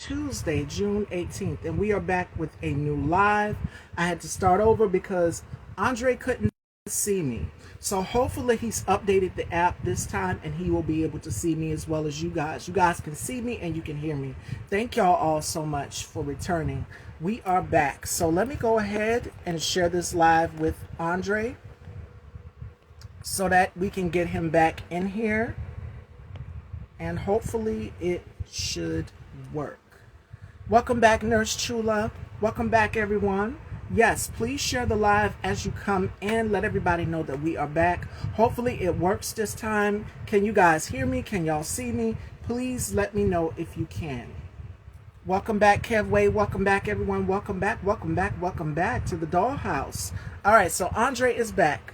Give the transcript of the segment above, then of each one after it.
Tuesday, June 18th, and we are back with a new live. I had to start over because Andre couldn't see me. So hopefully he's updated the app this time and he will be able to see me as well as you guys. You guys can see me and you can hear me. Thank y'all all so much for returning. We are back. So let me go ahead and share this live with Andre so that we can get him back in here. And hopefully it should work. Welcome back, Nurse Chula. Welcome back, everyone. Yes, please share the live as you come in. Let everybody know that we are back. Hopefully it works this time. Can you guys hear me? Can y'all see me? Please let me know if you can. Welcome back, Kevway. Welcome back, everyone. Welcome back, welcome back, welcome back to the dollhouse. All right, so Andre is back.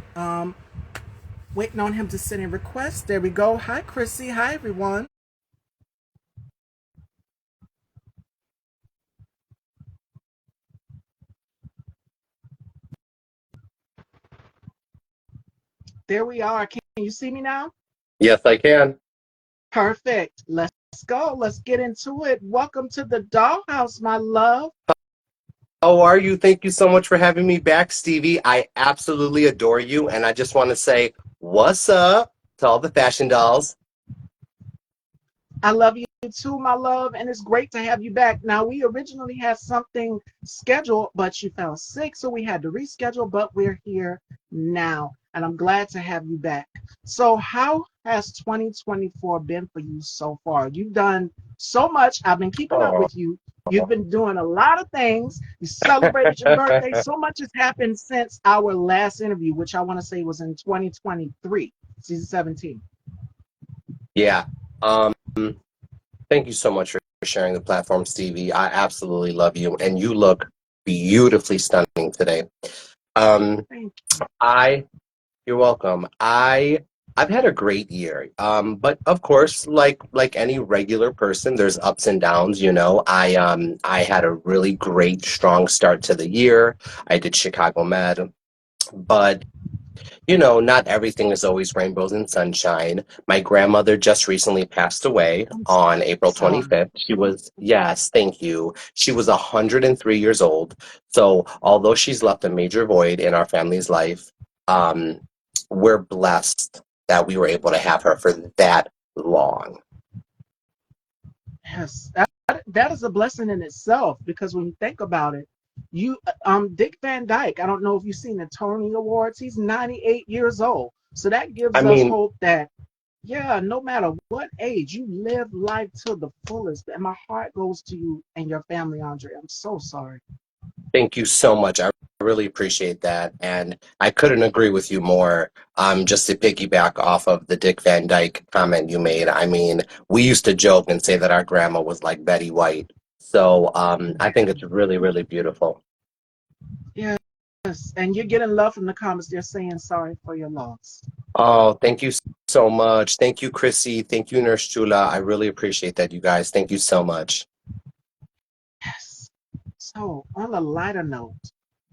Waiting on him to send in requests. There we go. Hi, Chrissy. Hi, everyone. There we are. Can you see me now? Yes, I can. Perfect. Let's go. Let's get into it. Welcome to the dollhouse, my love. How are you? Thank you so much for having me back, Stevie. I absolutely adore you, and I just want to say, what's up to all the fashion dolls? I love you too, my love, and it's great to have you back. Now, we originally had something scheduled, but you fell sick, so we had to reschedule, but we're here now, and I'm glad to have you back. So, how has 2024 been for you so far? You've done so much. I've been keeping up Oh. with you. You've been doing a lot of things. You celebrated your birthday. So much has happened since our last interview, which I want to say was in 2023, season 17. Yeah. Thank you so much for sharing the platform, Stevie. I absolutely love you, and you look beautifully stunning today. Um, Thank I You're welcome. I've had a great year. But of course, like any regular person, there's ups and downs, you know. I had a really great, strong start to the year. I did Chicago Med, but you know, not everything is always rainbows and sunshine. My grandmother just recently passed away I'm on April sorry. 25th. Yes, thank you. She was 103 years old. So, although she's left a major void in our family's life, um, we're blessed that we were able to have her for that long. Yes, that is a blessing in itself because when you think about it, you Dick Van Dyke, I don't know if you've seen the Tony Awards, he's 98 years old. So that I gives us mean, hope that yeah, no matter what age, you live life to the fullest. And my heart goes to you and your family, Andre. I'm so sorry. thank you so much. I really appreciate that. And I couldn't agree with you more. Just to piggyback off of the Dick Van Dyke comment you made, I mean, we used to joke and say that our grandma was like Betty White. So I think it's really, really beautiful. Yes, and you're getting love from the comments. They're saying sorry for your loss. Oh, thank you so much. Thank you, Chrissy. Thank you, Nurse Chula. I really appreciate that, you guys. Thank you so much. Yes. So on a lighter note,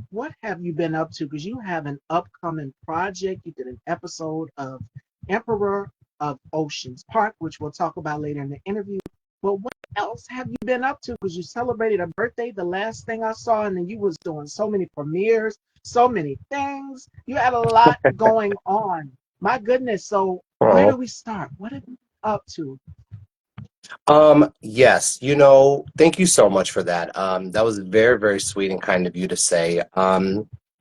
what have you been up to? Because you have an upcoming project. You did an episode of Emperor of Oceans Park, which we'll talk about later in the interview. But what else have you been up to? Because you celebrated a birthday, the last thing I saw, and then you was doing so many premieres, so many things. You had a lot going on. My goodness. So where do Oh. we start? What have you been up to? Yes, you know, thank you so much for that. That was very, very sweet and kind of you to say.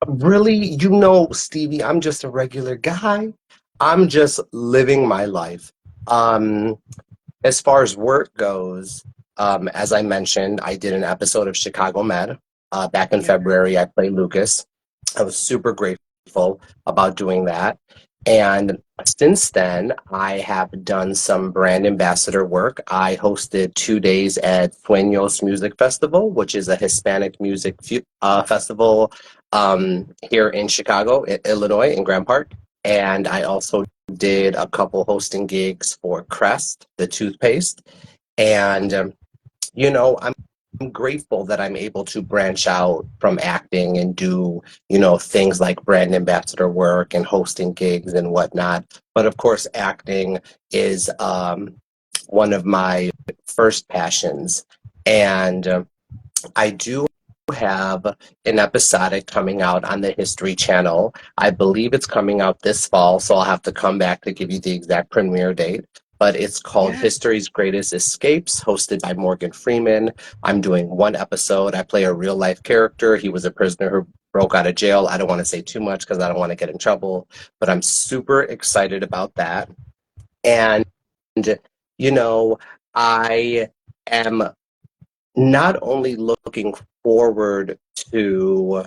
Really, you know, Stevie, I'm just a regular guy. I'm just living my life. Um, as far as work goes, as I mentioned, I did an episode of Chicago Med back in Yeah. February. I played Lucas. I was super grateful about doing that. And since then, I have done some brand ambassador work. I hosted 2 days at Sueños Music Festival, which is a Hispanic music festival here in Chicago, Illinois, in Grand Park. And I also did a couple hosting gigs for Crest, the toothpaste. And, you know, I'm grateful that I'm able to branch out from acting and do, you know, things like brand ambassador work and hosting gigs and whatnot. But of course, acting is one of my first passions. And I do have an episodic coming out on the History Channel. I believe it's coming out this fall, so I'll have to come back to give you the exact premiere date. But it's called Yeah, History's Greatest Escapes, hosted by Morgan Freeman. I'm doing one episode. I play a real life character. He was a prisoner who broke out of jail. I don't want to say too much because I don't want to get in trouble, but I'm super excited about that. And, you know, I am not only looking forward to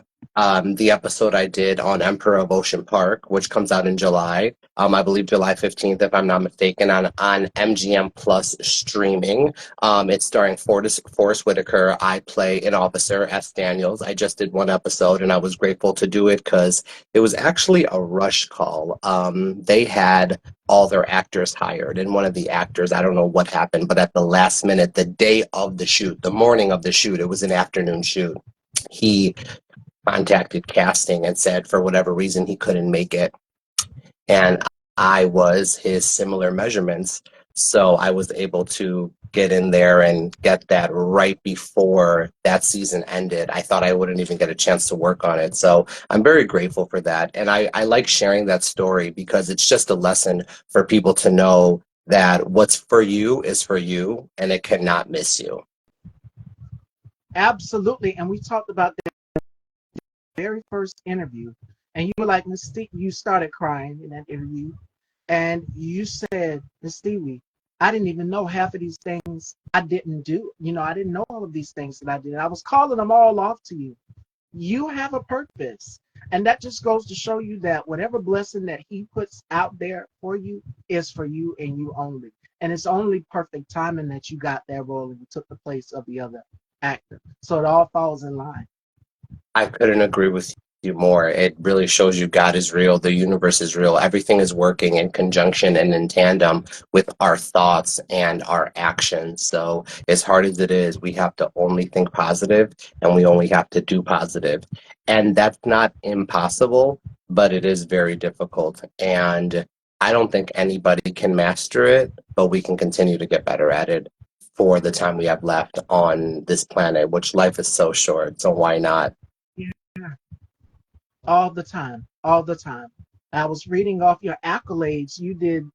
the episode I did on Emperor of Ocean Park, which comes out in July, I believe July 15th, if I'm not mistaken, on MGM Plus streaming. It's starring Forrest Whitaker. I play an officer, S. Daniels. I just did one episode, and I was grateful to do it because it was actually a rush call. They had all their actors hired. And one of the actors, I don't know what happened, but at the last minute, the day of the shoot, the morning of the shoot, it was an afternoon shoot, he contacted casting and said for whatever reason he couldn't make it. And I was his similar measurements. So I was able to get in there and get that right before that season ended. I thought I wouldn't even get a chance to work on it. So I'm very grateful for that. And I like sharing that story because it's just a lesson for people to know that what's for you is for you and it cannot miss you. absolutely. And we talked about that very first interview, and you were like, Miss Stevie, you started crying in that interview, and you said, Miss Stevie, I didn't even know half of these things I didn't do. I didn't know all of these things that I did. I was calling them all off to you. You have a purpose. And that just goes to show you that whatever blessing that he puts out there for you is for you and you only. And it's only perfect timing that you got that role and you took the place of the other actor. So it all falls in line. I couldn't agree with you more. It really shows you God is real, the universe is real, everything is working in conjunction and in tandem with our thoughts and our actions. So, as hard as it is, we have to only think positive and we only have to do positive. And that's not impossible, but it is very difficult. And I don't think anybody can master it, but we can continue to get better at it for the time we have left on this planet, which life is so short. So, why not? Yeah, all the time, all the time. I was reading off your accolades. You did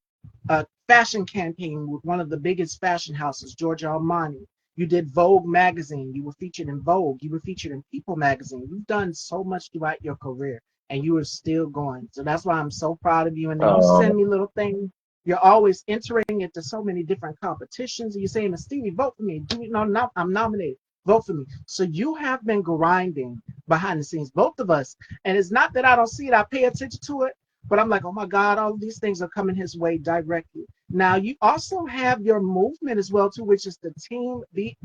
a fashion campaign with one of the biggest fashion houses, Giorgio Armani. You did Vogue magazine. You were featured in Vogue. You were featured in People magazine. You've done so much throughout your career, and you are still going. So that's why I'm so proud of you. And then you Um, send me little things. You're always entering into so many different competitions. You're saying, Stevie, vote for me. Do you know I'm nominated? Vote for me. So you have been grinding behind the scenes, both of us. And it's not that I don't see it. I pay attention to it, but I'm like, oh my God, all of these things are coming his way directly. Now you also have your movement as well too, which is the Team Beat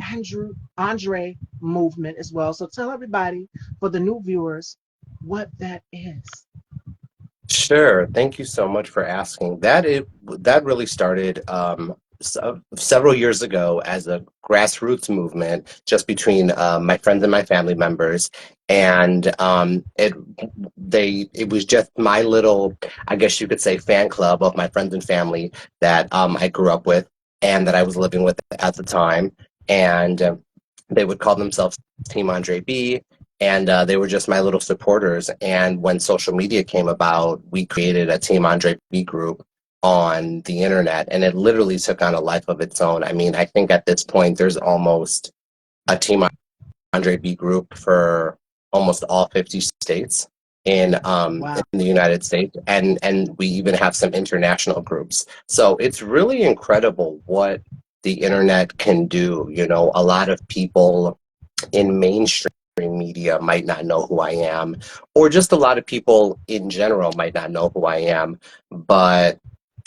Andre movement as well. So tell everybody, for the new viewers, what that is. Sure. Thank you so much for asking. That really started several years ago as a grassroots movement, just between my friends and my family members, and it was just my little, I guess you could say, fan club of my friends and family that I grew up with and that I was living with at the time, and they would call themselves Team Andre B, and they were just my little supporters. And when social media came about, we created a Team Andre B group on the internet, and it literally took on a life of its own. I mean, I think at this point there's almost a Team Andre B group for almost all 50 states Wow. in the United States, and we even have some international groups. So it's really incredible what the internet can do. You know, a lot of people in mainstream media might not know who I am, or just a lot of people in general might not know who I am. But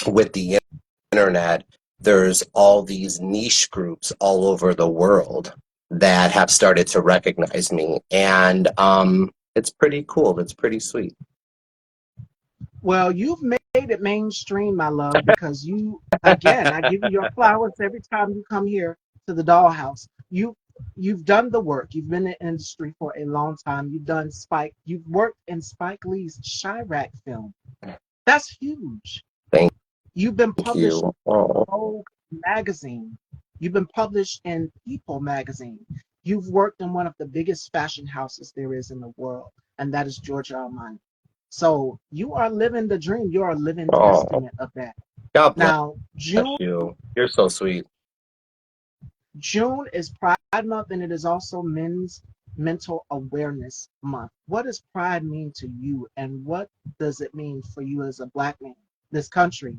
with the internet, there's all these niche groups all over the world that have started to recognize me. And it's pretty cool. It's pretty sweet. Well, you've made it mainstream, my love, because again, I give you your flowers every time you come here to the dollhouse. You've done the work. You've been in the industry for a long time. You've worked in Spike Lee's Chirac film. That's huge. Thank You've been published you. Oh, in Vogue magazine. You've been published in People magazine. You've worked in one of the biggest fashion houses there is in the world, and that is Georgia Armani. So you are living the dream. You are a living Oh, testament of that. God bless Now, June you. You're so sweet. June is Pride Month, and it is also Men's Mental Awareness Month. What does pride mean to you, and what does it mean for you as a black man, this country,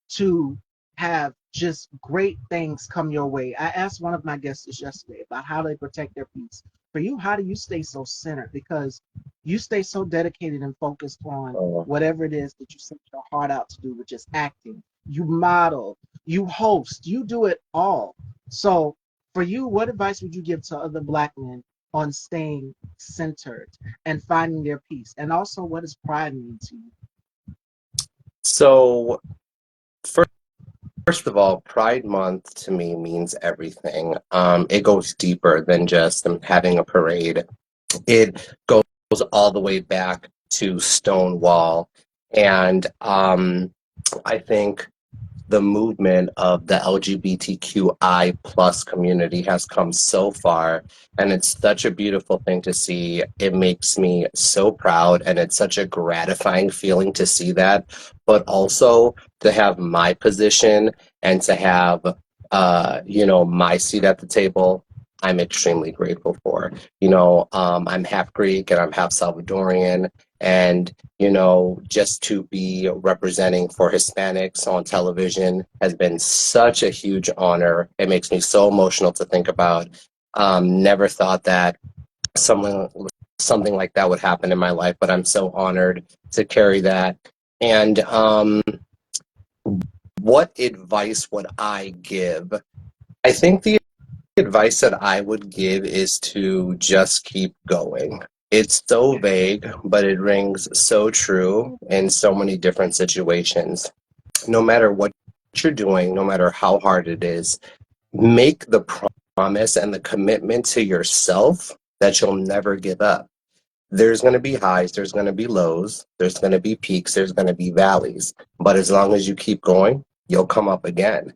to have just great things come your way? I asked one of my guests this yesterday about how they protect their peace. For you, how do you stay so centered? Because you stay so dedicated and focused on Oh. whatever it is that you set your heart out to do, which is acting. You model, you host, you do it all. So for you, what advice would you give to other black men on staying centered and finding their peace? And also, what does pride mean to you? So, first of all, Pride Month to me means everything. It goes deeper than just having a parade. It goes all the way back to Stonewall. And I think the movement of the LGBTQI plus community has come so far, and it's such a beautiful thing to see. It makes me so proud, and it's such a gratifying feeling to see that, but also to have my position and to have my seat at the table. I'm extremely grateful for. I'm half Greek and I'm half Salvadorian, and just to be representing for Hispanics on television has been such a huge honor. It makes me so emotional to think about. Never thought that something something like that would happen in my life, but I'm so honored to carry that. And what advice would I give? I think the advice that I would give is to just keep going. It's so vague, but it rings so true in so many different situations. No matter what you're doing, no matter how hard it is, make the promise and the commitment to yourself that you'll never give up. There's going to be highs, there's going to be lows, there's going to be peaks, there's going to be valleys. But as long as you keep going, you'll come up again.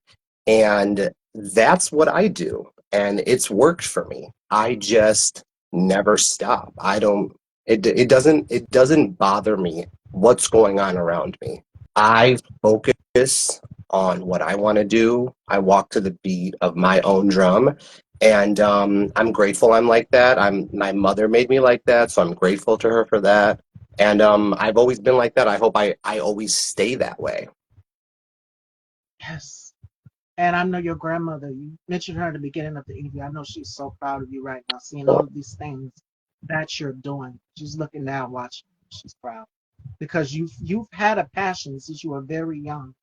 And that's what I do. And it's worked for me. I just never stop. I don't it doesn't bother me what's going on around me. I focus on what I want to do. I walk to the beat of my own drum, and I'm grateful I'm like that. My mother made me like that, so I'm grateful to her for that. And I've always been like that. I hope I always stay that way. Yes. And I know your grandmother, you mentioned her at the beginning of the interview. I know she's so proud of you right now, seeing all of these things that you're doing. She's looking down, watching. She's proud because you've had a passion since you were very young,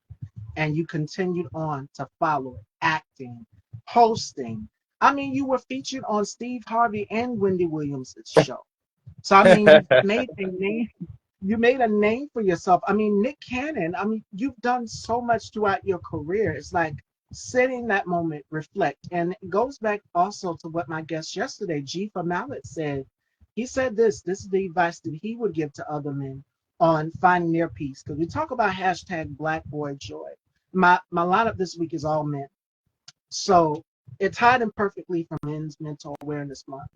and you continued on to follow it, acting, hosting. I mean, you were featured on Steve Harvey and Wendy Williams' show. So I mean, you've made a name. You made a name for yourself. I mean, Nick Cannon. I mean, you've done so much throughout your career. It's like sitting that moment, reflect, and it goes back also to what my guest yesterday, G. for Mallet, said. He said this. This is the advice that he would give to other men on finding their peace. Because we talk about hashtag Black Boy Joy. My lineup this week is all men. So it tied in perfectly for Men's Mental Awareness Month.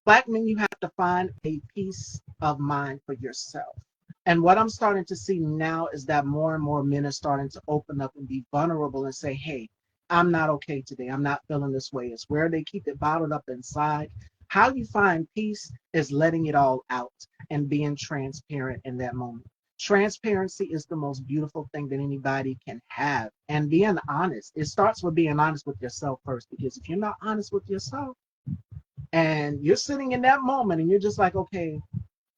Black men, you have to find a peace of mind for yourself. And what I'm starting to see now is that more and more men are starting to open up and be vulnerable and say, hey, I'm not okay today. I'm not feeling this way. It's where they keep it bottled up inside. How you find peace is letting it all out and being transparent in that moment. Transparency is the most beautiful thing that anybody can have. And being honest, it starts with being honest with yourself first, because if you're not honest with yourself, and you're sitting in that moment and you're just like, okay,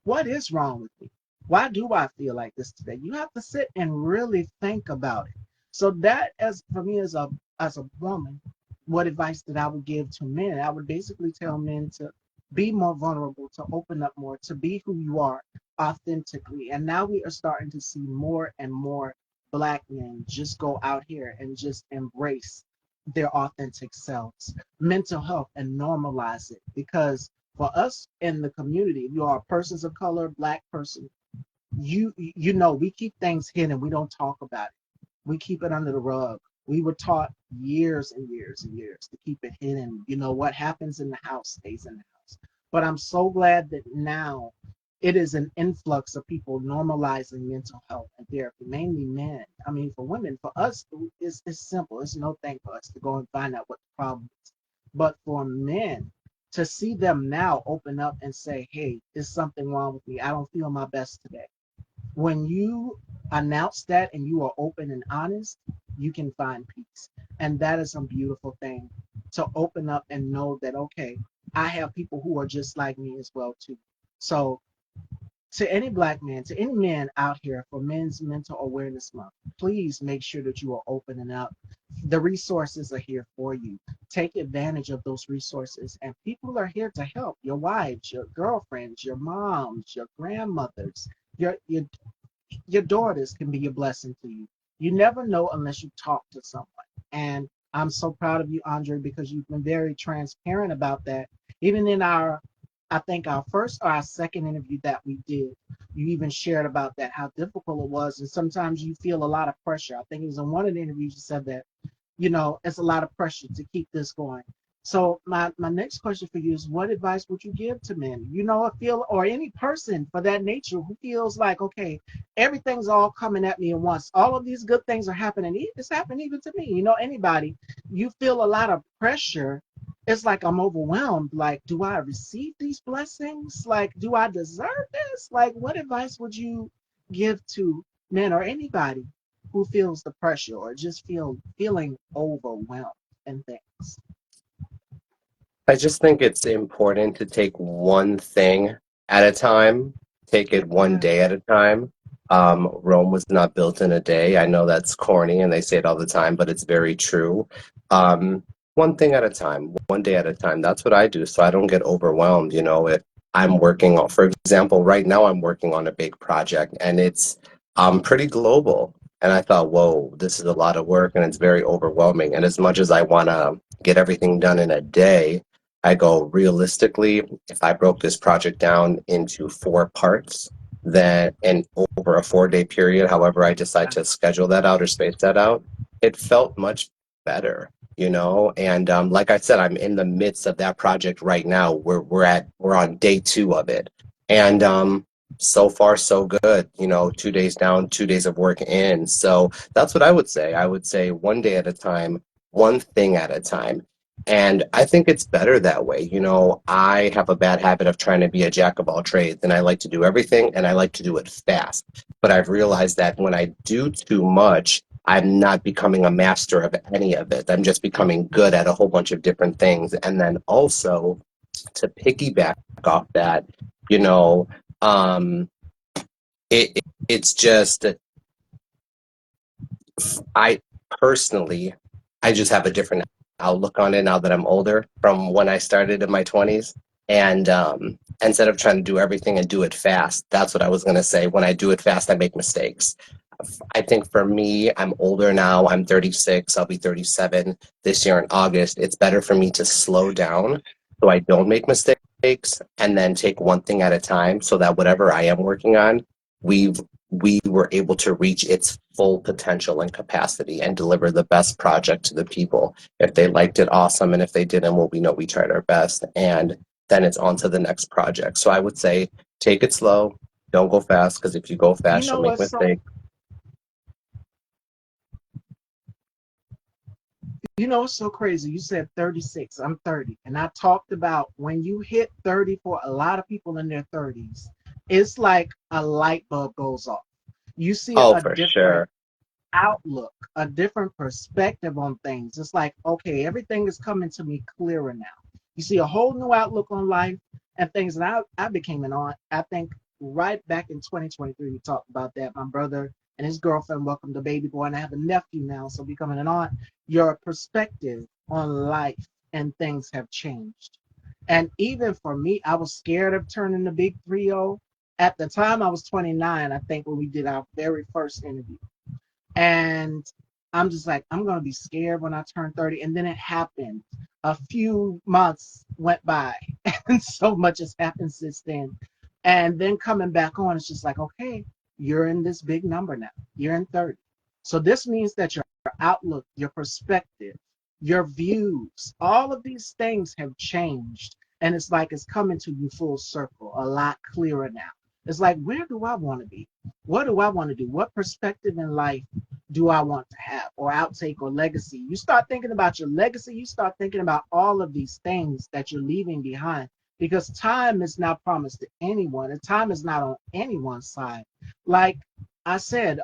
what is wrong with me? Why do I feel like this today? You have to sit and really think about it. So that, as for me as a woman, what advice that I would give to men? I would basically tell men to be more vulnerable, to open up more, to be who you are authentically. And now we are starting to see more and more black men just go out here and just embrace their authentic selves, mental health, and normalize it. Because for us in the community, if you are persons of color, black person, you know we keep things hidden. We don't talk about it. We keep it under the rug. We were taught years and years and years to keep it hidden. You know, what happens in the house stays in the house. But I'm so glad that now it is an influx of people normalizing mental health and therapy, mainly men. I mean, for women, for us, it's simple. It's no thing for us to go and find out what the problem is. But for men, to see them now open up and say, hey, there's something wrong with me. I don't feel my best today. When you announce that and you are open and honest, you can find peace. And that is a beautiful thing, to open up and know that, okay, I have people who are just like me as well too. So to any black man, to any man out here for Men's Mental Awareness Month, please make sure that you are open and up. The resources are here for you. Take advantage of those resources, and people are here to help. Your wives, your girlfriends, your moms, your grandmothers, your daughters can be a blessing to you. You never know unless you talk to someone. And I'm so proud of you, Andre, because you've been very transparent about that. Even in I think our first or our second interview that we did, you even shared about that, how difficult it was. And sometimes you feel a lot of pressure. I think it was in one of the interviews you said that, it's a lot of pressure to keep this going. So my next question for you is, what advice would you give to men, or any person for that nature who feels like, okay, everything's all coming at me at once. All of these good things are happening. It's happening even to me. Anybody, you feel a lot of pressure. It's like I'm overwhelmed. Like, do I receive these blessings? Like, do I deserve this? Like, what advice would you give to men or anybody who feels the pressure or just feeling overwhelmed and things? I just think it's important to take one thing at a time, take it one Yeah. day at a time. Rome was not built in a day. I know that's corny and they say it all the time, but it's very true. One thing at a time, one day at a time. That's what I do so I don't get overwhelmed. If I'm working on, for example, right now I'm working on a big project and it's pretty global. And I thought, whoa, this is a lot of work and it's very overwhelming. And as much as I want to get everything done in a day, I go realistically, if I broke this project down into four parts, then and over a 4 day period, however I decide to schedule that out or space that out, it felt much better, And like I said, I'm in the midst of that project right now. We're on day two of it, and so far so good. 2 days down, 2 days of work in. So that's what I would say. I would say one day at a time, one thing at a time. And I think it's better that way. I have a bad habit of trying to be a jack of all trades, and I like to do everything and I like to do it fast. But I've realized that when I do too much, I'm not becoming a master of any of it. I'm just becoming good at a whole bunch of different things. And then also to piggyback off that, you know, um, it's just I personally, I just have a different outlook on it now that I'm older from when I started in my 20s. And instead of trying to do everything and do it fast, that's what I was going to say. When I do it fast, I make mistakes. I think for me, I'm older now. I'm 36. I'll be 37 this year in August. It's better for me to slow down so I don't make mistakes and then take one thing at a time so that whatever I am working on, we've we were able to reach its full potential and capacity and deliver the best project to the people. If they liked it, awesome. And if they didn't, well, we know we tried our best. And then it's on to the next project. So I would say take it slow. Don't go fast because if you go You fast, know you'll make what's so mistakes. You know, it's so crazy. You said 36. I'm 30. And I talked about when you hit 30, for a lot of people in their 30s, it's like a light bulb goes off. You see Oh, a for different sure. outlook, a different perspective on things. It's like, okay, everything is coming to me clearer now. You see a whole new outlook on life and things. And I became an aunt, I think, right back in 2023. We talked about that. My brother and his girlfriend welcomed the baby boy, and I have a nephew now. So becoming an aunt, your perspective on life and things have changed. And even for me, I was scared of turning the big 3-0. At the time, I was 29, I think, when we did our very first interview. And I'm just like, I'm going to be scared when I turn 30. And then it happened. A few months went by, and so much has happened since then. And then coming back on, it's just like, okay, you're in this big number now. You're in 30. So this means that you're outlook, your perspective, your views, all of these things have changed. And it's like it's coming to you full circle, a lot clearer now. It's like, where do I want to be? What do I want to do? What perspective in life do I want to have, or outtake, or legacy? You start thinking about your legacy, you start thinking about all of these things that you're leaving behind, because time is not promised to anyone, and time is not on anyone's side. Like I said,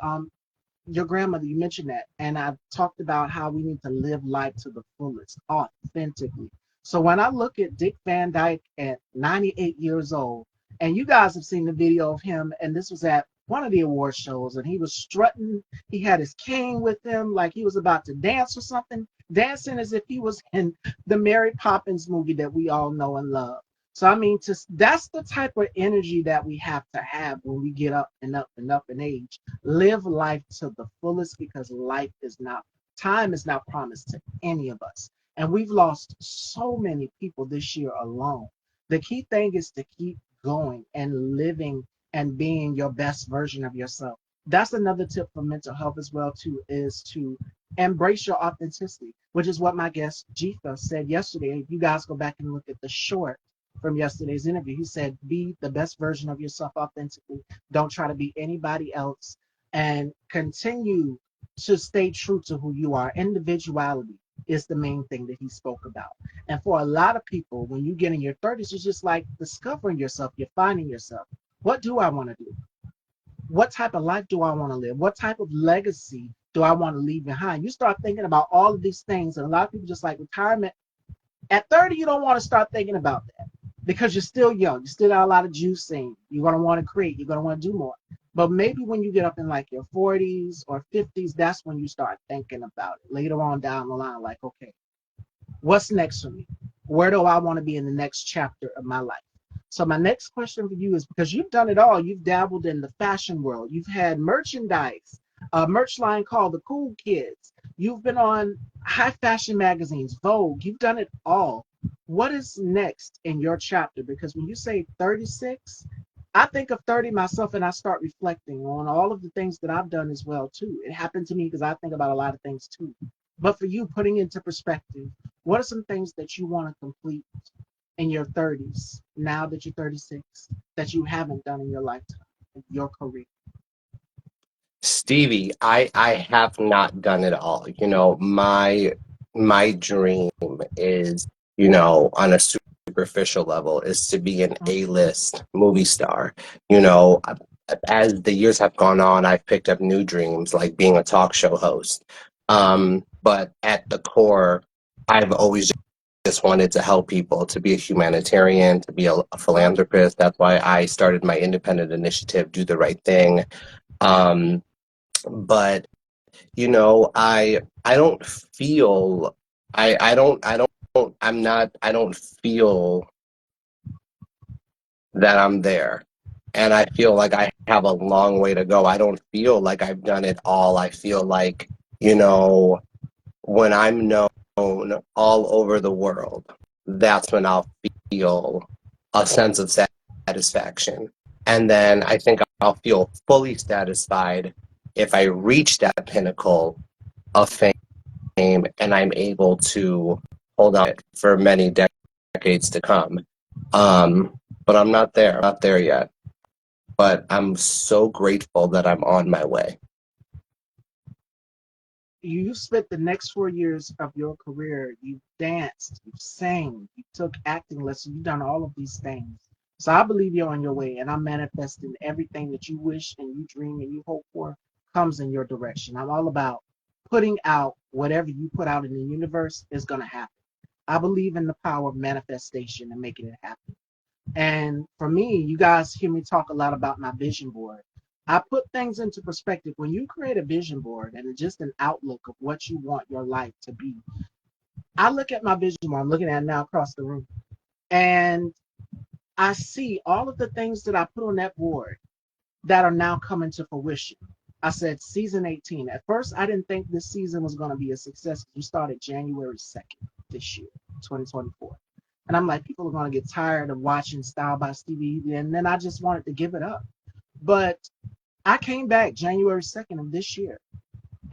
your grandmother, you mentioned that, and I talked about how we need to live life to the fullest, authentically. So when I look at Dick Van Dyke at 98 years old, and you guys have seen the video of him, and this was at one of the award shows, and he was strutting, he had his cane with him like he was about to dance or something, dancing as if he was in the Mary Poppins movie that we all know and love. So I mean, that's the type of energy that we have to have when we get up and up and up in age. Live life to the fullest, because life is not, time is not promised to any of us. And we've lost so many people this year alone. The key thing is to keep going and living and being your best version of yourself. That's another tip for mental health as well too, is to embrace your authenticity, which is what my guest Jifa said yesterday. If you guys go back and look at the short from yesterday's interview, he said, be the best version of yourself authentically. Don't try to be anybody else, and continue to stay true to who you are. Individuality is the main thing that he spoke about. And for a lot of people, when you get in your 30s, it's just like discovering yourself. You're finding yourself. What do I want to do? What type of life do I want to live? What type of legacy do I want to leave behind? You start thinking about all of these things, and a lot of people just like retirement. At 30, you don't want to start thinking about that, because you're still young. You still got a lot of juice in. You're going to want to create. You're going to want to do more. But maybe when you get up in like your 40s or 50s, that's when you start thinking about it. Later on down the line, like, okay, what's next for me? Where do I want to be in the next chapter of my life? So my next question for you is, because you've done it all, you've dabbled in the fashion world, you've had merchandise, a merch line called the Cool Kids, you've been on high fashion magazines, Vogue, you've done it all. What is next in your chapter? Because when you say 36, I think of 30 myself, and I start reflecting on all of the things that I've done as well too. It happened to me because I think about a lot of things too. But for you, putting into perspective, what are some things that you want to complete in your 30s, now that you're 36, that you haven't done in your lifetime, in your career? Stevie, I have not done it all. My dream is, on a superficial level, is to be an A-list movie star. You know, as the years have gone on, I've picked up new dreams, like being a talk show host. But at the core, I've always just wanted to help people, to be a humanitarian, to be a philanthropist. That's why I started my independent initiative, Do the Right Thing. Um, but I don't feel I don't feel that I'm there. And I feel like I have a long way to go. I don't feel like I've done it all. I feel like, when I'm known all over the world, that's when I'll feel a sense of satisfaction. And then I think I'll feel fully satisfied if I reach that pinnacle of fame and I'm able to hold on it for many decades to come. But I'm not there. I'm not there yet. But I'm so grateful that I'm on my way. You spent the next 4 years of your career, you danced, you sang, you took acting lessons, you've done all of these things. So I believe you're on your way, and I'm manifesting everything that you wish and you dream and you hope for comes in your direction. I'm all about putting out whatever you put out in the universe is going to happen. I believe in the power of manifestation and making it happen. And for me, you guys hear me talk a lot about my vision board. I put things into perspective. When you create a vision board and just an outlook of what you want your life to be, I look at my vision board, I'm looking at it now across the room, and I see all of the things that I put on that board that are now coming to fruition. I said season 18. At first, I didn't think this season was going to be a success. We started January 2nd this year, 2024. And I'm like, people are going to get tired of watching Style by Stevie. And then I just wanted to give it up. But I came back January 2nd of this year.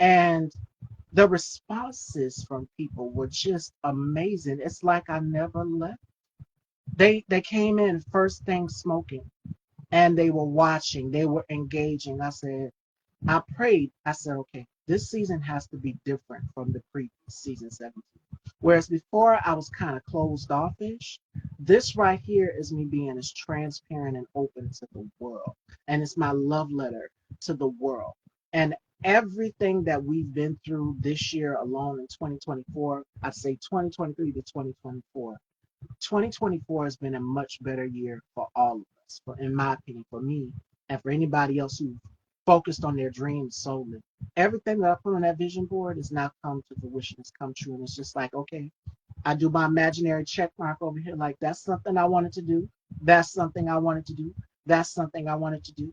And The responses from people were just amazing. It's like I never left. They came in first thing smoking, and they were watching, they were engaging. I prayed. I said, okay, this season has to be different from the previous season 17. Whereas before I was kind of closed offish, this right here is me being as transparent and open to the world. And it's my love letter to the world. And everything that we've been through this year alone in 2024, I'd say 2023 to 2024, 2024 has been a much better year for all of us, in my opinion, for me, and for anybody else who focused on their dreams solely. Everything that I put on that vision board has now come to fruition, it's come true. And it's just like, okay, I do my imaginary check mark over here, like that's something I wanted to do. That's something I wanted to do. That's something I wanted to do.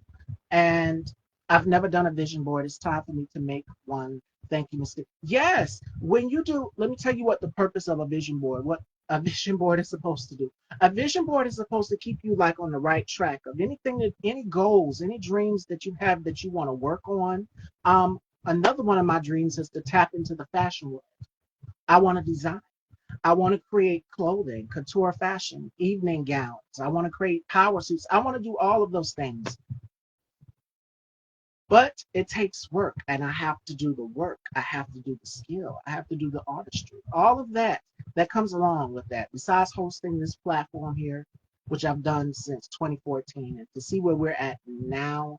And I've never done a vision board. It's time for me to make one. Thank you, Mr. Yes, when you do, let me tell you what the purpose of a vision board, what a vision board is supposed to do. A vision board is supposed to keep you like on the right track of anything that, any goals, any dreams that you have that you want to work on. Another one of my dreams is to tap into the fashion world. I want to design. I want to create clothing, couture fashion, evening gowns. I want to create power suits. I want to do all of those things. But it takes work, and I have to do the work. I have to do the skill. I have to do the artistry. All of that that comes along with that. Besides hosting this platform here, which I've done since 2014, and to see where we're at now,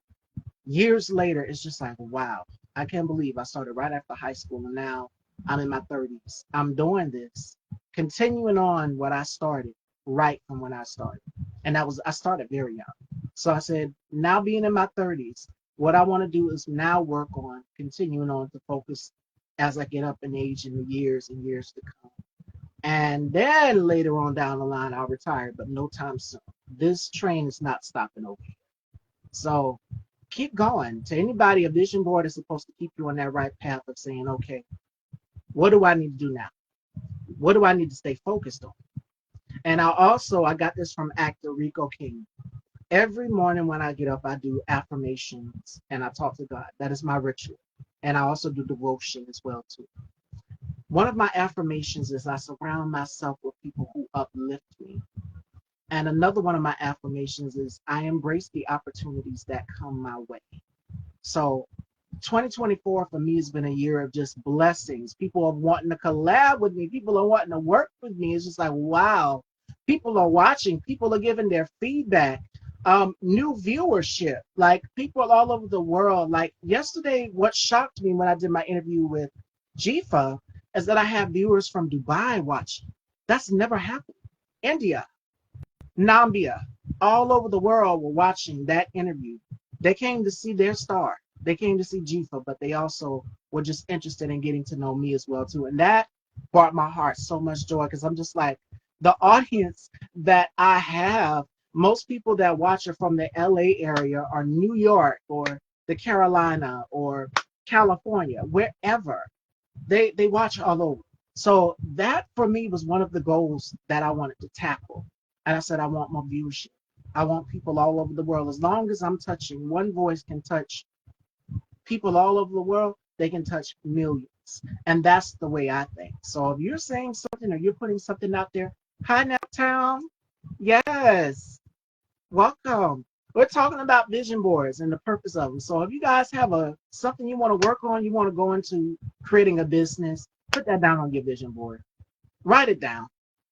years later, it's just like, wow, I can't believe I started right after high school, and now I'm in my 30s. I'm doing this, continuing on what I started right from when I started. And I started very young. So I said, now being in my 30s, what I want to do is now work on continuing on to focus as I get up in age in the years and years to come. And then later on down the line, I'll retire, but no time soon. This train is not stopping over here. So keep going. To anybody, a vision board is supposed to keep you on that right path of saying, okay, what do I need to do now? What do I need to stay focused on? And I got this from actor Rico King. Every morning when I get up, I do affirmations and I talk to God. That is my ritual. And I also do devotion as well too. One of my affirmations is I surround myself with people who uplift me. And another one of my affirmations is I embrace the opportunities that come my way. So 2024 for me has been a year of just blessings. People are wanting to collab with me. People are wanting to work with me. It's just like, wow. People are watching. People are giving their feedback. New viewership. Like people all over the world. Like yesterday, what shocked me when I did my interview with Jifa is that I have viewers from Dubai watching. That's never happened. India, Nambia, all over the world were watching that interview. They came to see their star. They came to see Jifa, but they also were just interested in getting to know me as well too. And that brought my heart so much joy because I'm just like the audience that I have. Most people that watch are from the LA area or New York or the Carolina or California, wherever. They watch all over. So that for me was one of the goals that I wanted to tackle. And I said, I want more viewership. I want people all over the world. As long as I'm touching, one voice can touch people all over the world, they can touch millions. And that's the way I think. So if you're saying something or you're putting something out there, hi Naptown. Yes. Welcome. We're talking about vision boards and the purpose of them. So if you guys have a something you want to work on, you want to go into creating a business, put that down on your vision board. Write it down.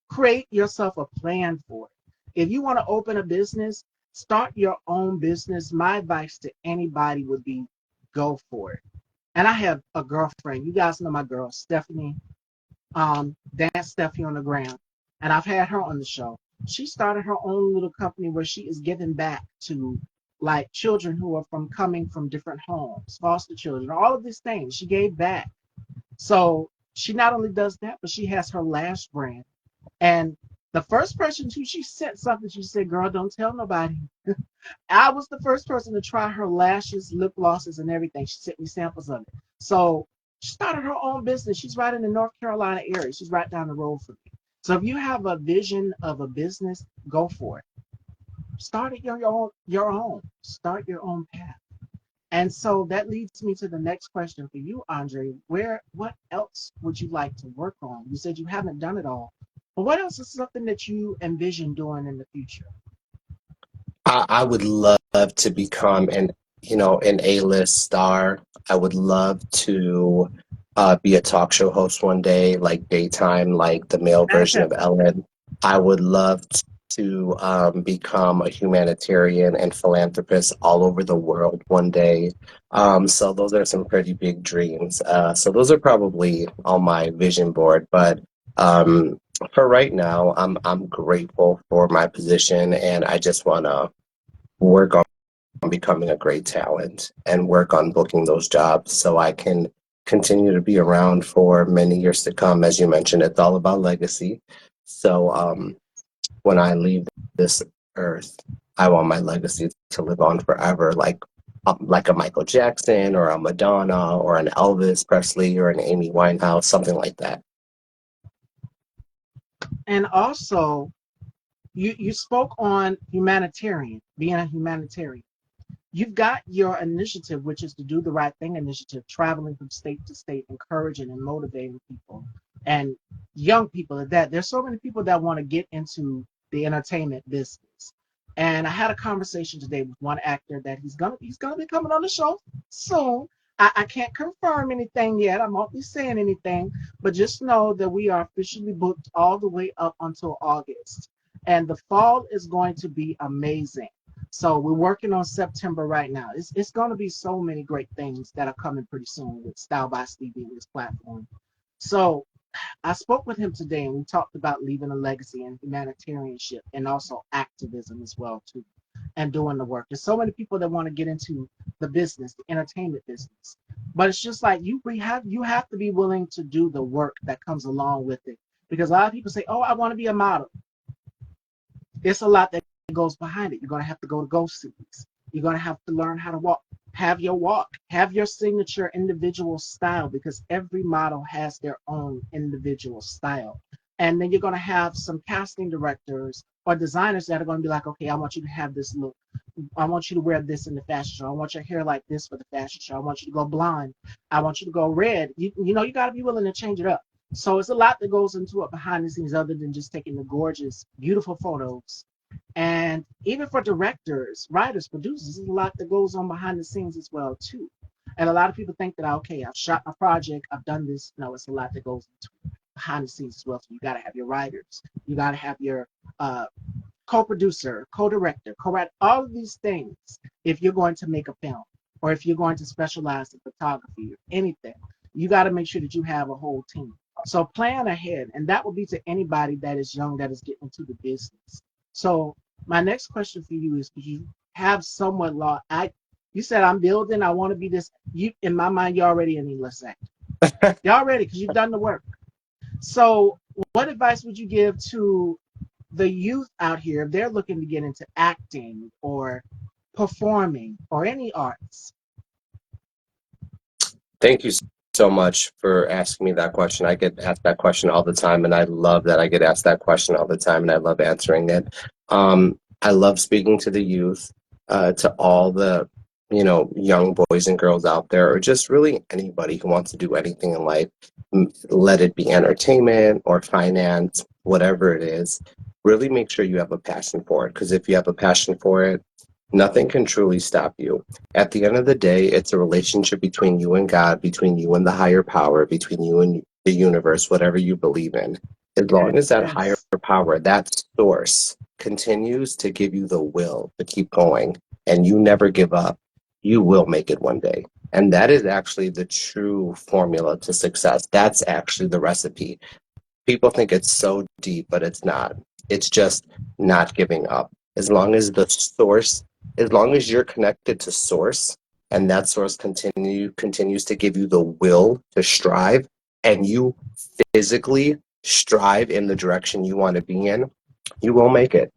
Create yourself a plan for it. If you want to open a business, start your own business. My advice to anybody would be go for it. And I have a girlfriend. You guys know my girl, Stephanie, Dance Stephanie on the ground. And I've had her on the show. She started her own little company where she is giving back to like children who are from coming from different homes, foster children, all of these things. She gave back. So she not only does that, but she has her lash brand. And the first person who she sent something, she said, girl, don't tell nobody. I was the first person to try her lashes, lip glosses, and everything. She sent me samples of it. So she started her own business. She's right in the North Carolina area. She's right down the road from me. So if you have a vision of a business, go for it. Start it your own. Start your own path. And so that leads me to the next question for you, Andre. What else would you like to work on? You said you haven't done it all, but what else is something that you envision doing in the future? I would love to become an A-list star. I would love to be a talk show host one day, like daytime, like the male version of Ellen. I would love to become a humanitarian and philanthropist all over the world one day. So those are some pretty big dreams. So those are probably on my vision board, but for right now, I'm grateful for my position, and I just want to work on becoming a great talent and work on booking those jobs so I can continue to be around for many years to come. As you mentioned, it's all about legacy. So when I leave this earth, I want my legacy to live on forever, like a Michael Jackson or a Madonna or an Elvis Presley or an Amy Winehouse, something like that. And also, you spoke on humanitarian, being a humanitarian. You've got your initiative, which is the Do the Right Thing initiative, traveling from state to state, encouraging and motivating people and young people at that. There's so many people that want to get into the entertainment business. And I had a conversation today with one actor that he's gonna be coming on the show soon. I can't confirm anything yet. I won't be saying anything, but just know that we are officially booked all the way up until August. And the fall is going to be amazing. So we're working on September right now. It's going to be so many great things that are coming pretty soon with Style by Stevie and this platform. So I spoke with him today, and we talked about leaving a legacy and humanitarianship, and also activism as well too, and doing the work. There's so many people that want to get into the business, the entertainment business, but it's just like you have to be willing to do the work that comes along with it. Because a lot of people say, "Oh, I want to be a model." It's a lot that goes behind it. You're going to have to go to ghost cities. You're going to have to learn how to walk, have your signature individual style, because every model has their own individual style. And then you're going to have some casting directors or designers that are going to be like, okay, I want you to have this look. I want you to wear this in the fashion show. I want your hair like this for the fashion show. I want you to go blonde. I want you to go red. You got to be willing to change it up. So it's a lot that goes into it behind the scenes other than just taking the gorgeous, beautiful photos. And even for directors, writers, producers, there's a lot that goes on behind the scenes as well too. And a lot of people think that okay, I've shot my project, I've done this. No, it's a lot that goes into behind the scenes as well. So you got to have your writers, you got to have your uh, co-producer, co-director, co-writer, all of these things. If you're going to make a film, or if you're going to specialize in photography or anything, you got to make sure that you have a whole team. So plan ahead, and that will be to anybody that is young that is getting into the business. So my next question for you is: could you have somewhat law? You said I'm building. I want to be this. You in my mind, you're already an English actor. You're already because you've done the work. So what advice would you give to the youth out here if they're looking to get into acting or performing or any arts? Thank you so much for asking me that question. I get asked that question all the time, and I love that I get asked that question all the time, and I love answering it. I love speaking to the youth, to all the young boys and girls out there, or just really anybody who wants to do anything in life. Let it be entertainment or finance, whatever it is. Really make sure you have a passion for it, because if you have a passion for it, nothing can truly stop you. At the end of the day, it's a relationship between you and God, between you and the higher power, between you and the universe, whatever you believe in. As long as that higher Yes, power, that source, continues to give you the will to keep going and you never give up, you will make it one day. And that is actually the true formula to success. That's actually the recipe. People think it's so deep, but it's not. It's just not giving up. As long as you're connected to source, and that source continues to give you the will to strive, and you physically strive in the direction you want to be in, you will make it.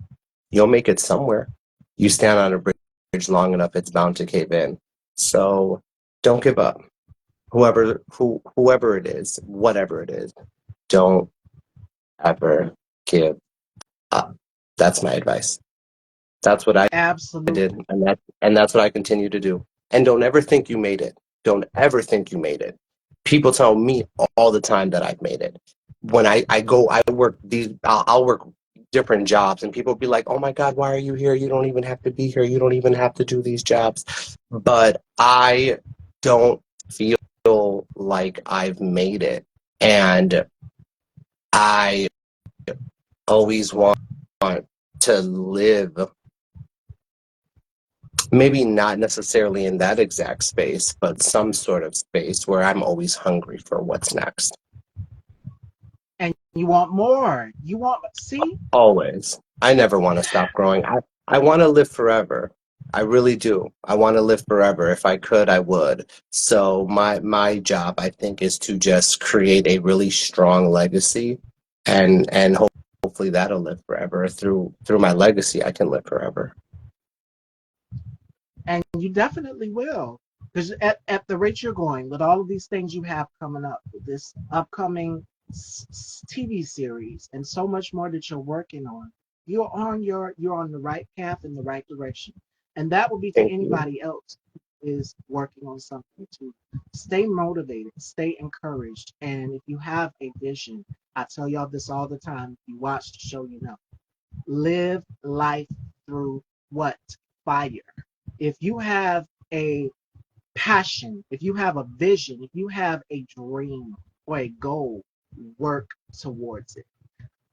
You'll make it somewhere. You stand on a bridge long enough, it's bound to cave in. So don't give up. Whoever it is, whatever it is, don't ever give up. That's my advice. That's what I did, absolutely. and that's what I continue to do. And don't ever think you made it. Don't ever think you made it. People tell me all the time that I've made it. When I go, I work I'll work different jobs, and people be like, "Oh my God, why are you here? You don't even have to be here. You don't even have to do these jobs." But I don't feel like I've made it. And I always want to live, maybe not necessarily in that exact space, but some sort of space where I'm always hungry for what's next. And you want more. You want, see? Always. I never want to stop growing. I want to live forever. I really do. I want to live forever. If I could, I would. So my job, I think, is to just create a really strong legacy, and hopefully that'll live forever. Through my legacy, I can live forever. And you definitely will. Because at the rate you're going, with all of these things you have coming up, with this upcoming TV series and so much more that you're working on, you're on the right path in the right direction. And that will be to Thank you. anybody else who is working on something to stay motivated, stay encouraged. And if you have a vision, I tell y'all this all the time. If you watch the show, you know. Live life through what? Fire. If you have a passion, if you have a vision, if you have a dream or a goal, work towards it.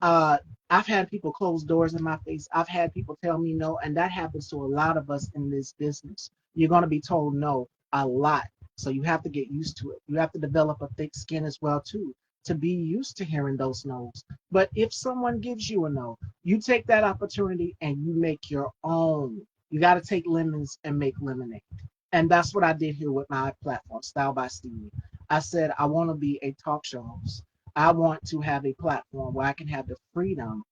Uh, I've had people close doors in my face. I've had people tell me no, and that happens to a lot of us in this business. You're going to be told no a lot, so you have to get used to it. You have to develop a thick skin as well too to be used to hearing those no's. But if someone gives you a no, you take that opportunity and you make your own. You got to take lemons and make lemonade. And that's what I did here with my platform, Style by Stevie. I said I want to be a talk show host. I want to have a platform where I can have the freedom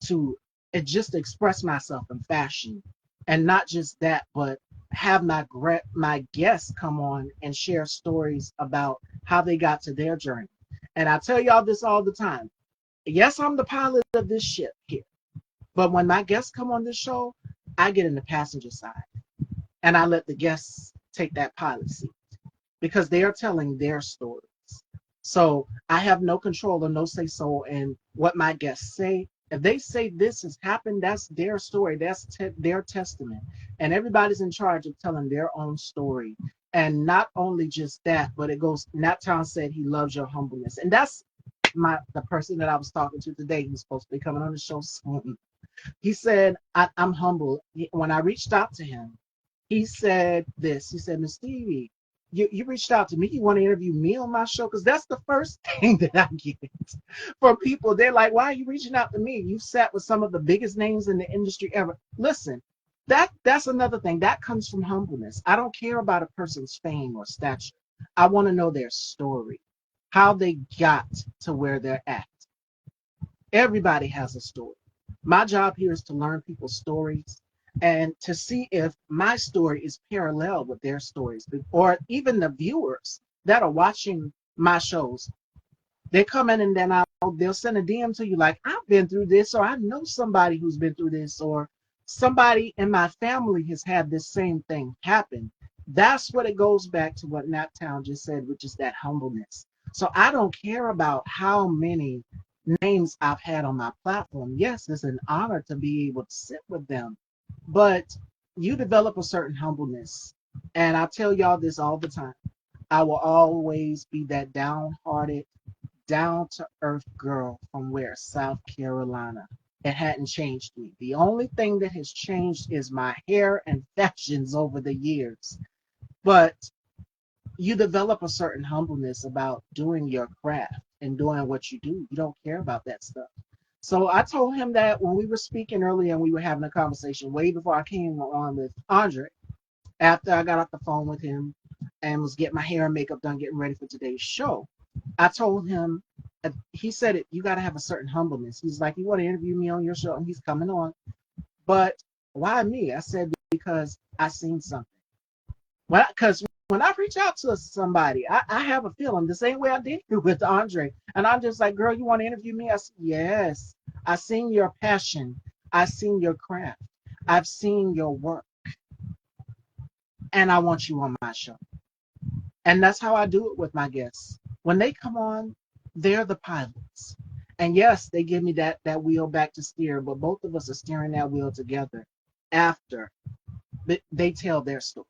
to just express myself in fashion, and not just that, but have my guests come on and share stories about how they got to their journey. And I tell y'all this all the time. Yes, I'm the pilot of this ship here, but when my guests come on this show, I get in the passenger side and I let the guests take that pilot seat because they are telling their stories. So I have no control or no say so in what my guests say. If they say this has happened, that's their story. That's their testament. And everybody's in charge of telling their own story. And not only just that, but it goes, Nat Town said he loves your humbleness. And that's the person that I was talking to today. He's supposed to be coming on the show soon. He said, I'm humble. When I reached out to him, he said this. He said, Miss Stevie, you reached out to me. You want to interview me on my show? Because that's the first thing that I get from people. They're like, why are you reaching out to me? You've sat with some of the biggest names in the industry ever. Listen, that's another thing. That comes from humbleness. I don't care about a person's fame or stature. I want to know their story, how they got to where they're at. Everybody has a story. My job here is to learn people's stories and to see if my story is parallel with their stories, or even the viewers that are watching my shows. They come in and then they'll send a DM to you like, I've been through this, or I know somebody who's been through this, or somebody in my family has had this same thing happen. That's what it goes back to what Nat Town just said, which is that humbleness. So I don't care about how many names I've had on my platform. Yes, it's an honor to be able to sit with them, but you develop a certain humbleness. And I tell y'all this all the time. I will always be that downhearted, down to earth girl from where? South Carolina. It hadn't changed me. The only thing that has changed is my hair and fashions over the years. But you develop a certain humbleness about doing your craft and doing what you do. You don't care about that stuff. So I told him that when we were speaking earlier and we were having a conversation way before I came on with Andre, after I got off the phone with him and was getting my hair and makeup done, getting ready for today's show. I told him, he said it, you got to have a certain humbleness. He's like, you want to interview me on your show? And he's coming on. But why me? I said, because I seen something. Because when I reach out to somebody, I have a feeling the same way I did with Andre. And I'm just like, girl, you want to interview me? I said, yes. I seen your passion. I seen your craft. I've seen your work. and I want you on my show. And that's how I do it with my guests. When they come on, they're the pilots. And yes, they give me that wheel back to steer, but both of us are steering that wheel together after they tell their story.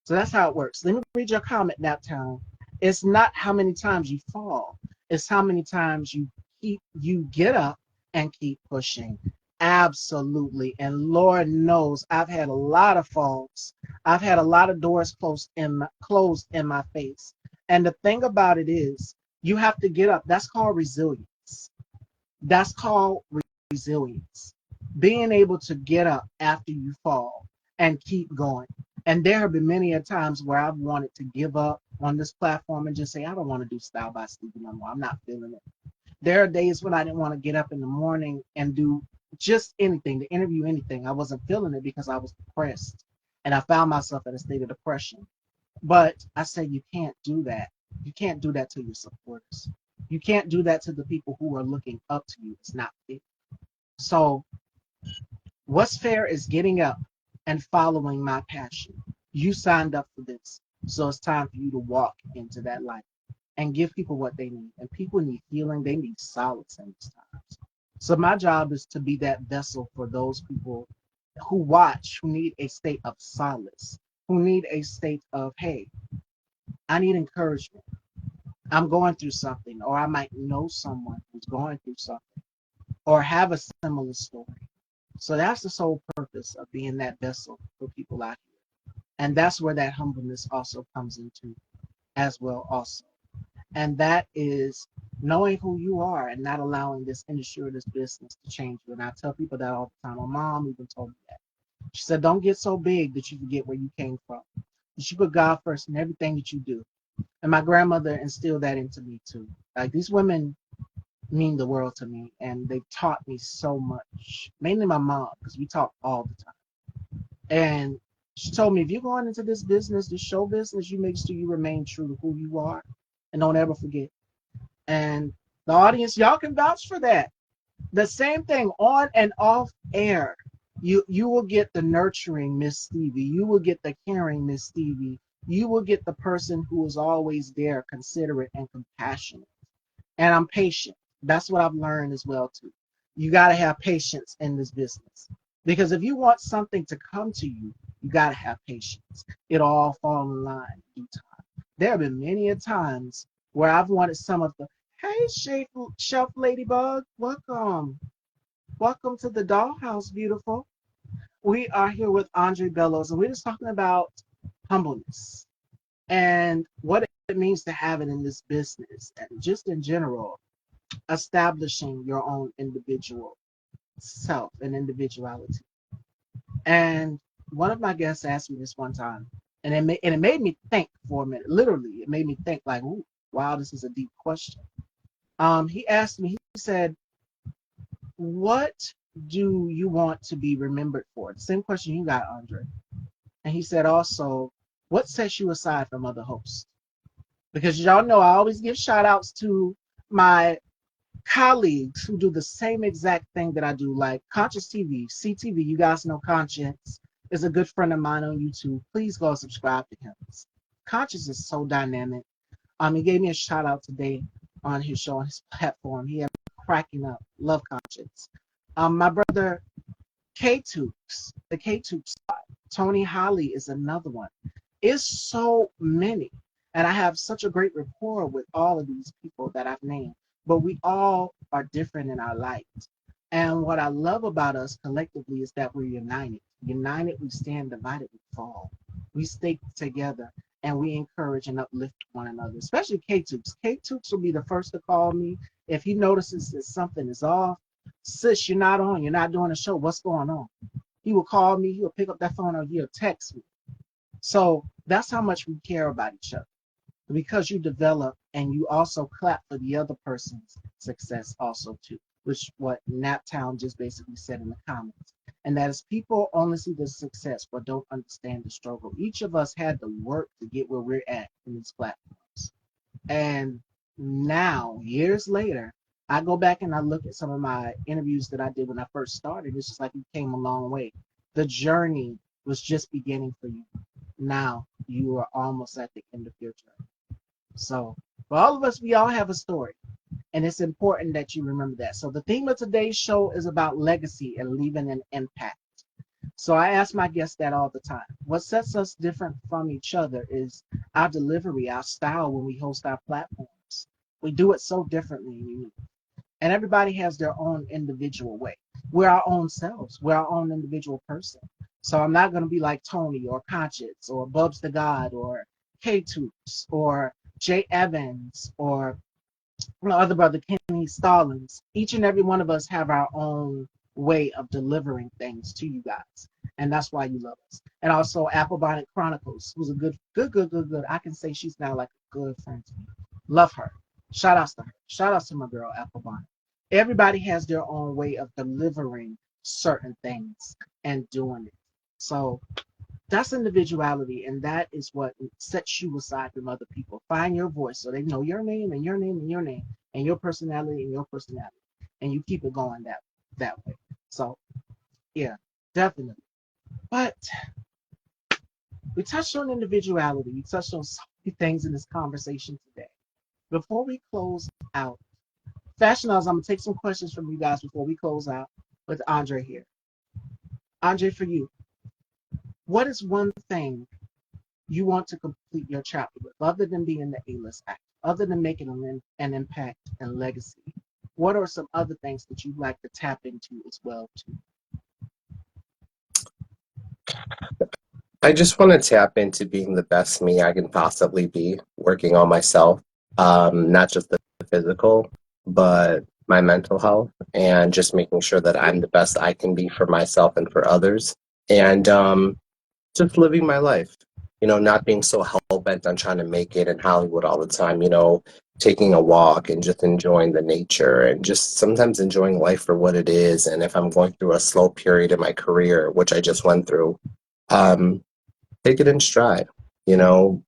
So that's how it works. Let me read your comment, Naptown. It's not how many times you fall, it's how many times you get up and keep pushing. Absolutely. And Lord knows I've had a lot of falls. I've had a lot of doors closed in my face. And the thing about it is you have to get up. That's called resilience. That's called resilience. Being able to get up after you fall and keep going. And there have been many a times where I've wanted to give up on this platform and just say, I don't want to do Style by Stevie no more. I'm not feeling it. There are days when I didn't want to get up in the morning and do just anything, to interview anything. I wasn't feeling it because I was depressed. And I found myself in a state of depression. But I say you can't do that. You can't do that to your supporters. You can't do that to the people who are looking up to you. It's not fair. So what's fair is getting up and following my passion. You signed up for this. So it's time for you to walk into that light and give people what they need. And people need healing. They need solace in these times. So my job is to be that vessel for those people who watch, who need a state of solace, who need a state of, hey, I need encouragement. I'm going through something, or I might know someone who's going through something, or have a similar story. So that's the sole purpose of being that vessel for people out here. And that's where that humbleness also comes into as well also. And that is knowing who you are and not allowing this industry or this business to change you. And I tell people that all the time. My mom even told me that. She said, don't get so big that you forget where you came from. You should put God first in everything that you do. And my grandmother instilled that into me too. Like, these women mean the world to me, and they taught me so much. Mainly my mom, because we talk all the time. And she told me, if you're going into this business, this show business, you make sure you remain true to who you are and don't ever forget. And the audience, y'all can vouch for that. The same thing on and off air. You will get the nurturing Miss Stevie. You will get the caring Miss Stevie. You will get the person who is always there, considerate and compassionate. And I'm patient. That's what I've learned as well too. You got to have patience in this business, because if you want something to come to you, you got to have patience. It'll all fall in line in due time. There have been many a times where I've wanted some of the, hey, Shelf Ladybug, welcome to the dollhouse, beautiful. We are here with Andre Bellos, and we're just talking about humbleness and what it means to have it in this business, and just in general, establishing your own individual self and individuality. And one of my guests asked me this one time, and it made me think for a minute. Literally, it made me think like, ooh, wow, this is a deep question. He asked me, he said, what do you want to be remembered for? The same question you got, Andre. And he said also, what sets you aside from other hosts? Because y'all know I always give shout outs to my colleagues who do the same exact thing that I do, like Conscious TV, CTV. You guys know Conscious is a good friend of mine on YouTube. Please go subscribe to him. Conscious is so dynamic. He gave me a shout out today on his show, on his platform. He had me cracking up. Love Conscious. My brother K-Toops, the K-Toops side. Tony Holly is another one. It's so many. And I have such a great rapport with all of these people that I've named. But we all are different in our light. And what I love about us collectively is that we're united. United, we stand. Divided, we fall. We stay together and we encourage and uplift one another, especially K-Toops. K-Toops will be the first to call me if he notices that something is off. Sis, you're not on. You're not doing a show. What's going on? He will call me. He'll pick up that phone or he'll text me. So that's how much we care about each other. Because you develop and you also clap for the other person's success also too, which what Naptown just basically said in the comments. And that is, people only see the success but don't understand the struggle. Each of us had to work to get where we're at in these platforms. And now, years later, I go back and I look at some of my interviews that I did when I first started. It's just like you came a long way. The journey was just beginning for you. now you are almost at the end of your journey. So for all of us, we all have a story. And it's important that you remember that. So the theme of today's show is about legacy and leaving an impact. So I ask my guests that all the time. What sets us different from each other is our delivery, our style when we host our platforms. We do it so differently and unique. And everybody has their own individual way. We're our own selves. We're our own individual person. So I'm not going to be like Tony or Conscious or Bubs the God or K-Toops or Jay Evans or my other brother Kenny Stallings. Each and every one of us have our own way of delivering things to you guys, and that's why you love us. And also Apple Bonnet Chronicles, who's a good. I can say she's now like a good friend to me. Love her. Shout outs to her. Shout outs to my girl Apple Bonnet. Everybody has their own way of delivering certain things and doing it. So that's individuality, and that is what sets you aside from other people. Find your voice so they know your name and your name and your name and your personality and your personality, and you keep it going that way. So yeah, definitely. But we touched on individuality. We touched on so many things in this conversation today. Before we close out, Fashion House, I'm gonna take some questions from you guys before we close out with Andre here. Andre, for you, what is one thing you want to complete your chapter with, other than being the A-list actor, other than making an impact and legacy? What are some other things that you'd like to tap into as well too? I just want to tap into being the best me I can possibly be, working on myself, not just the physical, but my mental health, and just making sure that I'm the best I can be for myself and for others. And just living my life, not being so hell bent on trying to make it in Hollywood all the time, taking a walk and just enjoying the nature and just sometimes enjoying life for what it is. And if I'm going through a slow period in my career, which I just went through, um, take it in stride, you know,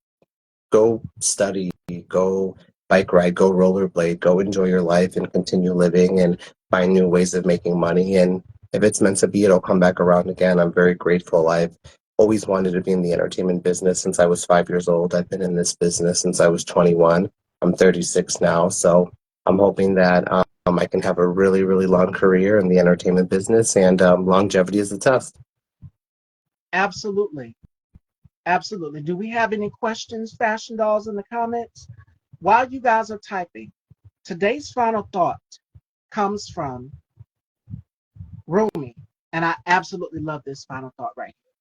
go study, go bike ride, go rollerblade, go enjoy your life and continue living and find new ways of making money. And if it's meant to be, it'll come back around again. I'm very grateful. I've always wanted to be in the entertainment business since I was 5 years old. I've been in this business since I was 21. I'm 36 now. So I'm hoping that I can have a really, really long career in the entertainment business, and longevity is a test. Absolutely. Absolutely. Do we have any questions, Fashion Dolls, in the comments? While you guys are typing, today's final thought comes from Rumi, and I absolutely love this final thought right here.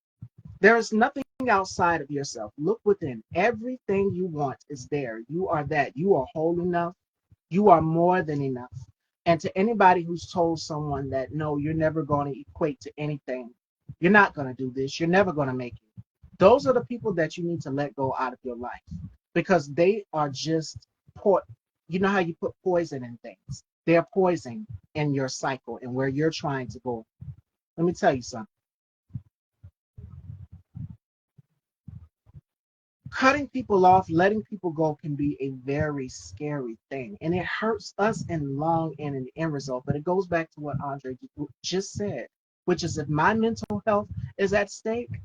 There is nothing outside of yourself. Look within. Everything you want is there. You are that. You are whole enough. You are more than enough. And to anybody who's told someone that, no, you're never going to equate to anything, you're not going to do this, you're never going to make it, those are the people that you need to let go out of your life, because they are just you know how you put poison in things? They're poison in your cycle and where you're trying to go. Let me tell you something. Cutting people off, letting people go can be a very scary thing. And it hurts us in long and in the end result. But it goes back to what Andre just said, which is if my mental health is at stake,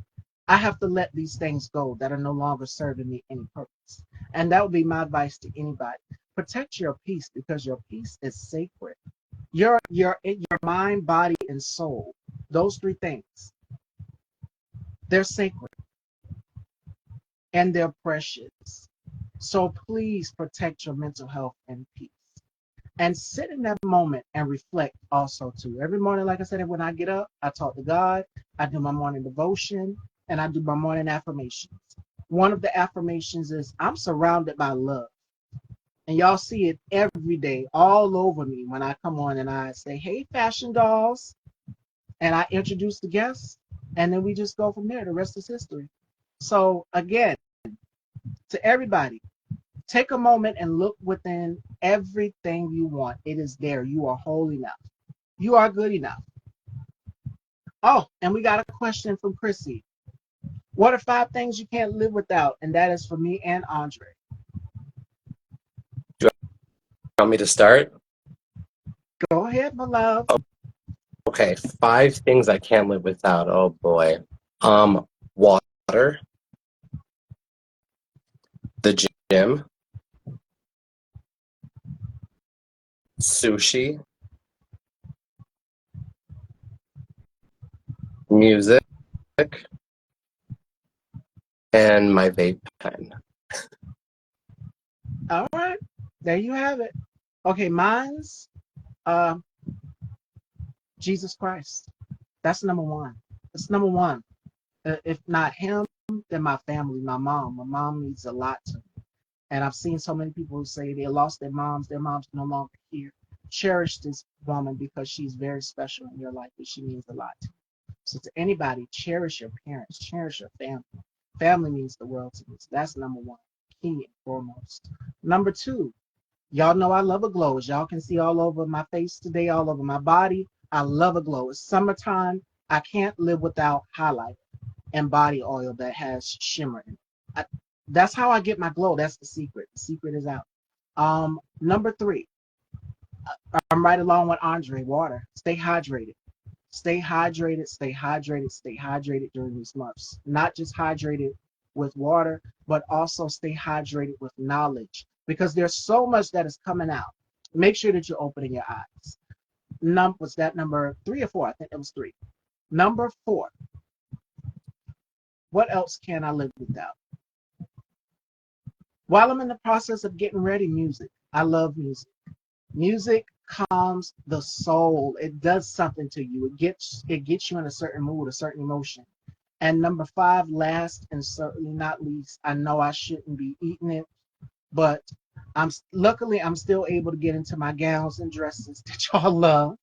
I have to let these things go that are no longer serving me any purpose. And that would be my advice to anybody. Protect your peace, because your peace is sacred. Your mind, body, and soul. Those three things, they're sacred and they're precious. So please protect your mental health and peace. And sit in that moment and reflect also too. Every morning, like I said, when I get up, I talk to God, I do my morning devotion, and I do my morning affirmations. One of the affirmations is, I'm surrounded by love. And y'all see it every day all over me when I come on and I say, hey, Fashion Dolls, and I introduce the guests, and then we just go from there. The rest is history. So again, to everybody, take a moment and look within. Everything you want, it is there. You are whole enough. You are good enough. Oh, and we got a question from Chrissy. What are 5 things you can't live without? And that is for me and Andre. Do you want me to start? Go ahead, my love. Okay, 5 things I can't live without. Oh boy. Water. the gym, sushi, music, and my vape pen. All right, there you have it. Okay, mine's uh, Jesus Christ. That's number one. It's number one. If not him, then my family, my mom. My mom means a lot to me. And I've seen so many people who say they lost their moms no longer here. Cherish this woman because she's very special in your life and she means a lot to you. So to anybody, cherish your parents, cherish your family. Family means the world to me. So that's number one, key and foremost. Number two, y'all know I love a glow. As y'all can see all over my face today, all over my body, I love a glow. It's summertime. I can't live without highlight and body oil that has shimmer in it. I, that's how I get my glow. That's the secret. The secret is out. Number three, I'm right along with Andre. Water. Stay hydrated. Stay hydrated. Stay hydrated. Stay hydrated during these months. Not just hydrated with water, but also stay hydrated with knowledge because there's so much that is coming out. Make sure that you're opening your eyes. Was that number three or four? I think it was three. Number four. What else can I live without? While I'm in the process of getting ready, music. I love music. Music calms the soul. It does something to you. It gets you in a certain mood, a certain emotion. And number five, last and certainly not least, I know I shouldn't be eating it, but I'm still able to get into my gowns and dresses that y'all love.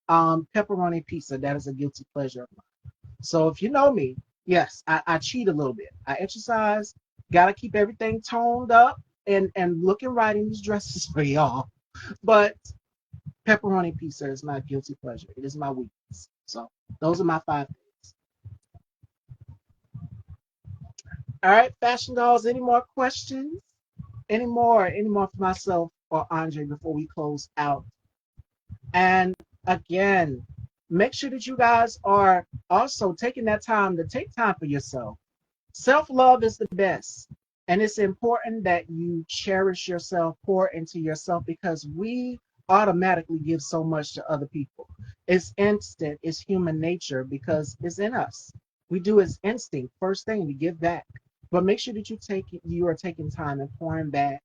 Pepperoni pizza, that is a guilty pleasure of mine. So if you know me, yes, I cheat a little bit. I exercise, gotta keep everything toned up and looking right in these dresses for y'all. But pepperoni pizza is my guilty pleasure. It is my weakness. So those are my five things. All right, fashion dolls. Any more questions? Any more for myself or Andre before we close out? And again, make sure that you guys are also taking that time to take time for yourself. Self love is the best. And it's important that you cherish yourself, pour into yourself, because we automatically give so much to other people. It's instant, it's human nature because it's in us. We do it's instinct. First thing we give back. But make sure that you are taking time and pouring back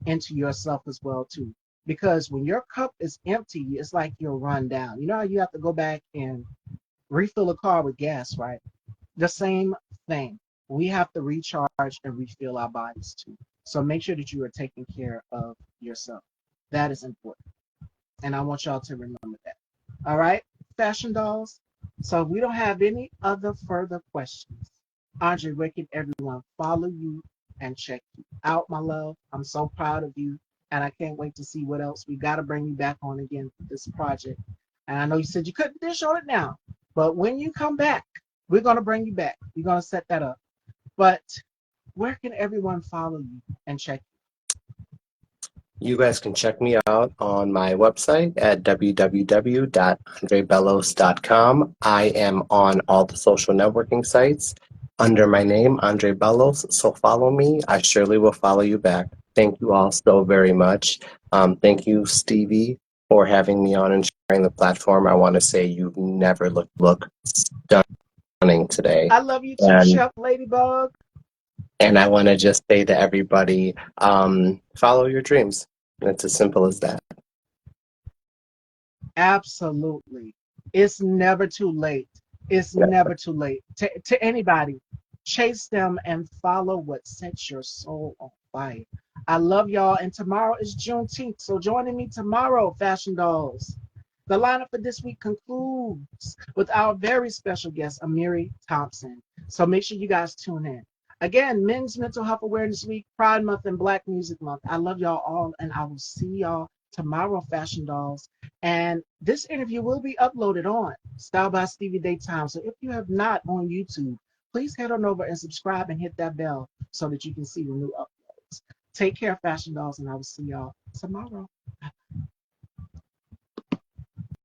into yourself as well too. Because when your cup is empty, it's like you're run down. You know how you have to go back and refill a car with gas, right? The same thing. We have to recharge and refill our bodies too. So make sure that you are taking care of yourself. That is important. And I want y'all to remember that. All right, fashion dolls. So if we don't have any other further questions, Andre, where can everyone follow you and check you out, my love? I'm so proud of you. And I can't wait to see what else. We got to bring you back on again for this project. And I know you said you couldn't dish on it now, but when you come back, we're going to bring you back. We're going to set that up. But where can everyone follow you and check You guys can check me out on my website at www.andrebellos.com. I am on all the social networking sites under my name, Andre Bellos. So follow me. I surely will follow you back. Thank you all so very much. Thank you, Stevie, for having me on and sharing the platform. I want to say you never look stunning today. you? I love you too, And Chef Ladybug. and I want to just say to everybody, follow your dreams. It's as simple as that. Absolutely. It's never too late. It's Yeah. never too late. To anybody, chase them and follow what sets your soul on fire. I love y'all. And tomorrow is Juneteenth. So joining me tomorrow, Fashion Dolls. The lineup for this week concludes with our very special guest, Amiri Thompson. So make sure you guys tune in. Again, Men's Mental Health Awareness Week, Pride Month, and Black Music Month. I love y'all all, and I will see y'all tomorrow, Fashion Dolls. And this interview will be uploaded on Style by Stevie Daytime. So if you have not on YouTube, please head on over and subscribe and hit that bell so that you can see the new uploads. Take care, Fashion Dolls, and I will see y'all tomorrow.